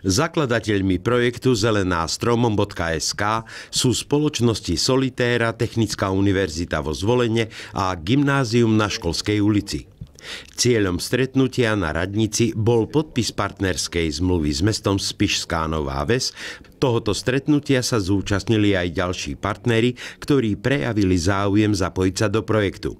Zakladateľmi projektu Zelená stromom.sk sú spoločnosti Solitéra, Technická univerzita vo Zvolene a Gymnázium na Školskej ulici. Cieľom stretnutia na radnici bol podpis partnerskej zmluvy s mestom Spišská Nová Ves. Tohoto stretnutia sa zúčastnili aj ďalší partneri, ktorí prejavili záujem zapojiť sa do projektu.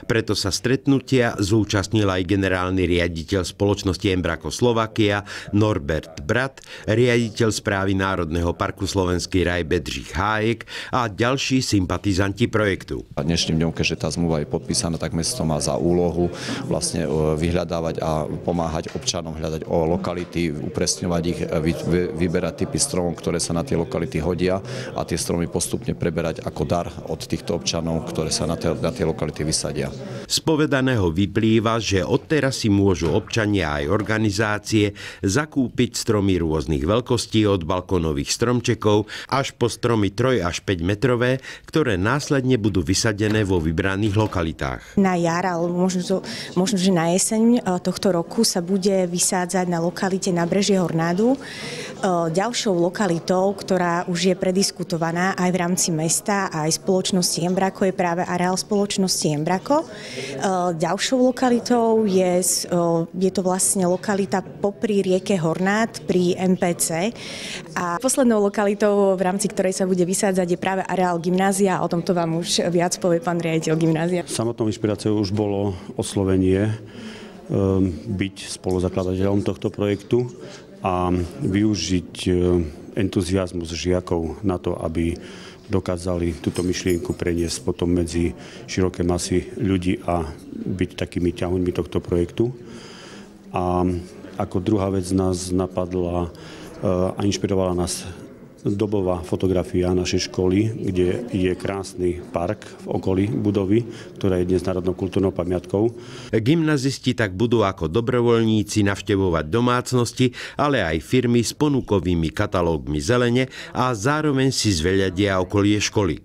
Preto sa stretnutia zúčastnil aj generálny riaditeľ spoločnosti Embraco Slovakia Norbert Brat, riaditeľ správy Národného parku Slovenský raj Bedřich Hájek a ďalší sympatizanti projektu. Dnešným dňom, keďže tá zmluva je podpísaná, tak mesto má za úlohu vlastne vyhľadávať a pomáhať občanom hľadať lokality, upresňovať ich, vyberať typy stromov, ktoré sa na tie lokality hodia a tie stromy postupne preberať ako dar od týchto občanov, ktoré sa na tie lokality vysadia. Z povedaného vyplýva, že odteraz si môžu občania aj organizácie zakúpiť stromy rôznych veľkostí od balkónových stromčekov až po stromy 3 až 5 metrové, ktoré následne budú vysadené vo vybraných lokalitách. Na jar, alebo možno že na jeseň tohto roku sa bude vysádzať na lokalite Nábrežie Hornádu. Ďalšou lokalitou, ktorá už je prediskutovaná aj v rámci mesta a aj spoločnosti Embraco, je práve areál spoločnosti Embraco. Ďalšou lokalitou je to vlastne lokalita popri rieke Hornád pri MPC. A poslednou lokalitou, v rámci ktorej sa bude vysádzať, je práve areál gymnázia. O tomto vám už viac povie pán riaditeľ gymnázia. Samotnou inšpiráciou už bolo oslovenie byť spoluzakladateľom tohto projektu a využiť entuziazmus žiakov na to, aby dokázali túto myšlienku preniesť potom medzi široké masy ľudí a byť takými ťahuňmi tohto projektu. A ako druhá vec nás napadla a inšpirovala nás dobová fotografia našej školy, kde je krásny park v okolí budovy, ktorá je dnes národnou kultúrnou pamiatkou. Gymnazisti tak budú ako dobrovoľníci navštevovať domácnosti, ale aj firmy s ponukovými katalógmi zelene a zároveň si zveľadia okolie školy.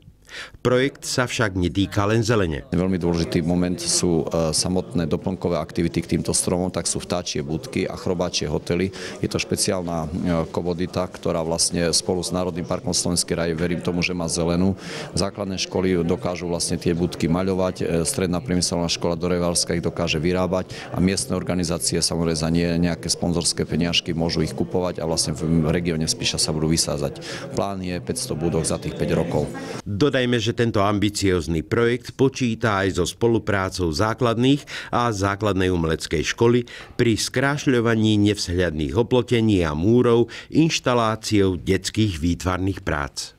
Projekt sa však netýka len zelene. Veľmi dôležitý moment sú samotné doplnkové aktivity k týmto stromom, tak sú vtáčie budky a chrobáčie hotely. Je to špeciálna komodita, ktorá vlastne spolu s Národným parkom Slovenský raj, verím tomu, že má zelenú. Základné školy dokážu vlastne tie budky maľovať, stredná priemyselná škola do Revárska ich dokáže vyrábať a miestne organizácie samozrejme za nejaké sponzorské peniažky môžu ich kupovať a vlastne v regióne Spiša sa budú vysázať. Plán je 500 budok za tých 5 rokov. Dodajme, že tento ambiciózny projekt počíta aj so spoluprácou základných a základnej umeleckej školy pri skrášľovaní nevzhľadných oplotení a múrov, inštaláciou detských výtvarných prác.